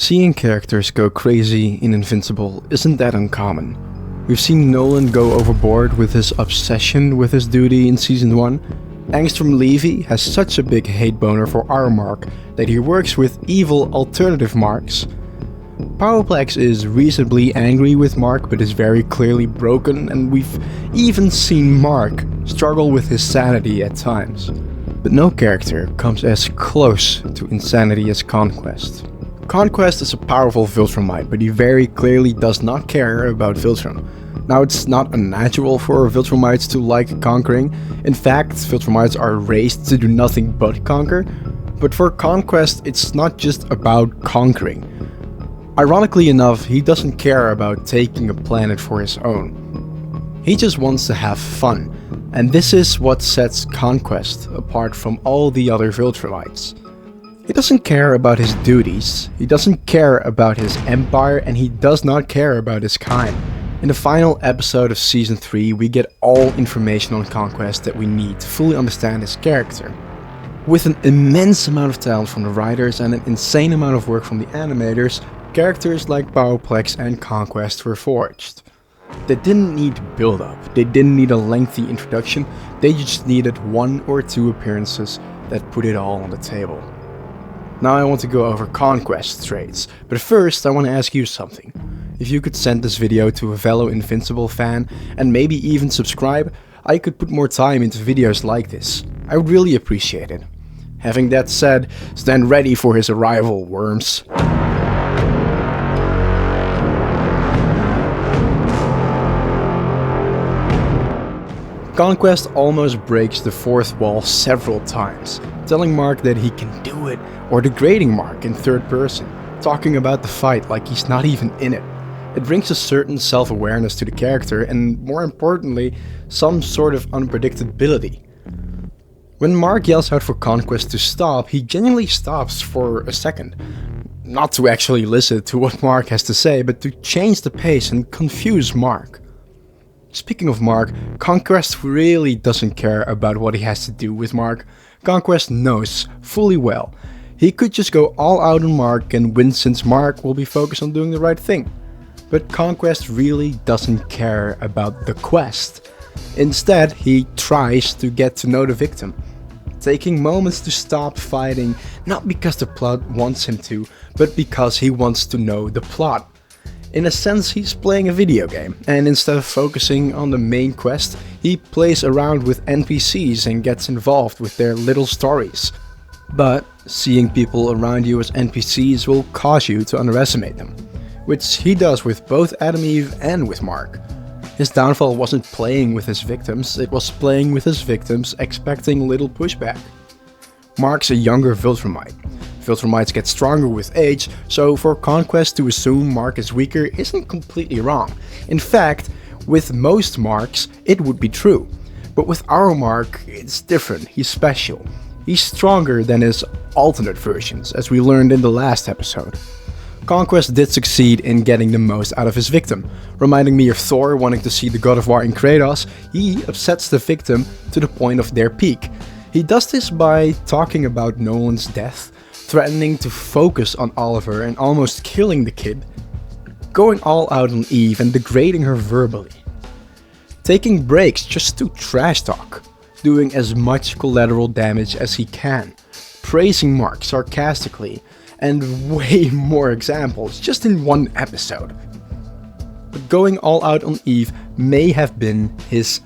Seeing characters go crazy in Invincible isn't that uncommon. We've seen Nolan go overboard with his obsession with his duty in Season 1. Angstrom Levy has such a big hate boner for our Mark that he works with evil alternative Marks. Powerplex is reasonably angry with Mark but is very clearly broken, and we've even seen Mark struggle with his sanity at times. But no character comes as close to insanity as Conquest. Conquest is a powerful Viltrumite, but he very clearly does not care about Viltrum. Now, it's not unnatural for Viltrumites to like conquering. In fact, Viltrumites are raised to do nothing but conquer. But for Conquest, it's not just about conquering. Ironically enough, he doesn't care about taking a planet for his own. He just wants to have fun, and this is what sets Conquest apart from all the other Viltrumites. He doesn't care about his duties, he doesn't care about his empire, and he does not care about his kind. In the final episode of Season 3, we get all information on Conquest that we need to fully understand his character. With an immense amount of talent from the writers and an insane amount of work from the animators, characters like Powerplex and Conquest were forged. They didn't need build-up, they didn't need a lengthy introduction, they just needed 1 or 2 appearances that put it all on the table. Now I want to go over Conquest traits, but first I want to ask you something. If you could send this video to a fellow Invincible fan and maybe even subscribe, I could put more time into videos like this. I would really appreciate it. Having that said, stand ready for his arrival, worms. Conquest almost breaks the 4th wall several times, telling Mark that he can do it, or degrading Mark in 3rd person, talking about the fight like he's not even in it. It brings a certain self-awareness to the character and, more importantly, some sort of unpredictability. When Mark yells out for Conquest to stop, he genuinely stops for a second. Not to actually listen to what Mark has to say, but to change the pace and confuse Mark. Speaking of Mark, Conquest really doesn't care about what he has to do with Mark. Conquest knows fully well he could just go all out on Mark and win, since Mark will be focused on doing the right thing. But Conquest really doesn't care about the quest. Instead, he tries to get to know the victim, taking moments to stop fighting, not because the plot wants him to, but because he wants to know the plot. In a sense, he's playing a video game, and instead of focusing on the main quest, he plays around with NPCs and gets involved with their little stories. But seeing people around you as NPCs will cause you to underestimate them, which he does with both Adam Eve and with Mark. His downfall wasn't playing with his victims, it was playing with his victims expecting little pushback. Mark's a younger Viltrumite. Viltrumites get stronger with age, so for Conquest to assume Mark is weaker isn't completely wrong. In fact, with most Marks, it would be true. But with our Mark, it's different, he's special. He's stronger than his alternate versions, as we learned in the last episode. Conquest did succeed in getting the most out of his victim. Reminding me of Thor wanting to see the God of War in Kratos, he upsets the victim to the point of their peak. He does this by talking about Nolan's death, threatening to focus on Oliver and almost killing the kid, going all out on Eve and degrading her verbally, taking breaks just to trash talk, doing as much collateral damage as he can, praising Mark sarcastically, and way more examples just in one episode. But going all out on Eve may have been his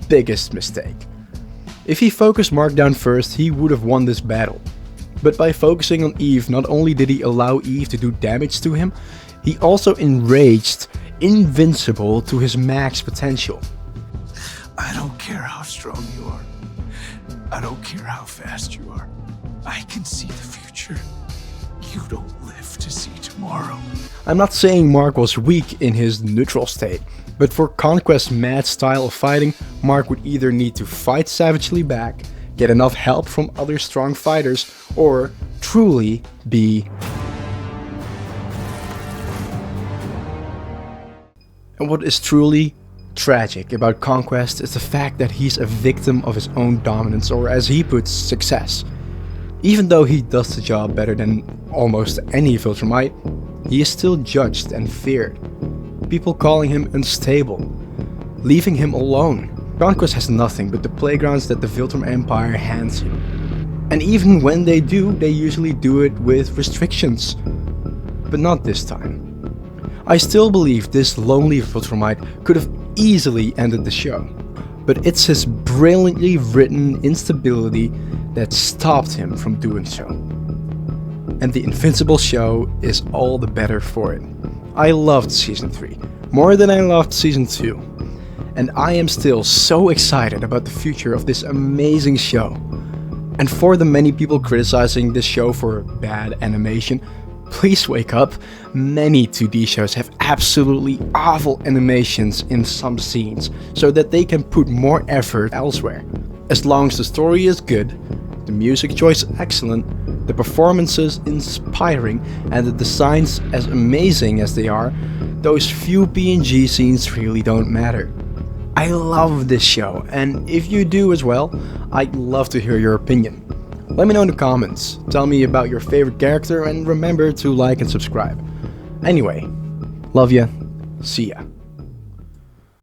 biggest mistake. If he focused Mark down first, he would have won this battle. But by focusing on Eve, not only did he allow Eve to do damage to him, he also enraged Invincible to his max potential. I don't care how strong you are. I don't care how fast you are. I can see the future. You don't live to see tomorrow. I'm not saying Mark was weak in his neutral state, but for Conquest's mad style of fighting, Mark would either need to fight savagely back, get enough help from other strong fighters, or truly be... And what is truly tragic about Conquest is the fact that he's a victim of his own dominance, or as he puts, success. Even though he does the job better than almost any Viltrumite, he is still judged and feared. People calling him unstable, leaving him alone. Conquest has nothing but the playgrounds that the Viltrum Empire hands him. And even when they do, they usually do it with restrictions. But not this time. I still believe this lonely Viltrumite could have easily ended the show. But it's his brilliantly written instability that stopped him from doing so. And the Invincible show is all the better for it. I loved Season 3, more than I loved Season 2. And I am still so excited about the future of this amazing show. And for the many people criticizing this show for bad animation, please wake up. Many 2D shows have absolutely awful animations in some scenes, so that they can put more effort elsewhere. As long as the story is good, the music choice excellent, the performances inspiring, and the designs as amazing as they are, those few PNG scenes really don't matter. I love this show, and if you do as well, I'd love to hear your opinion. Let me know in the comments, tell me about your favorite character, and remember to like and subscribe. Anyway, love ya, see ya.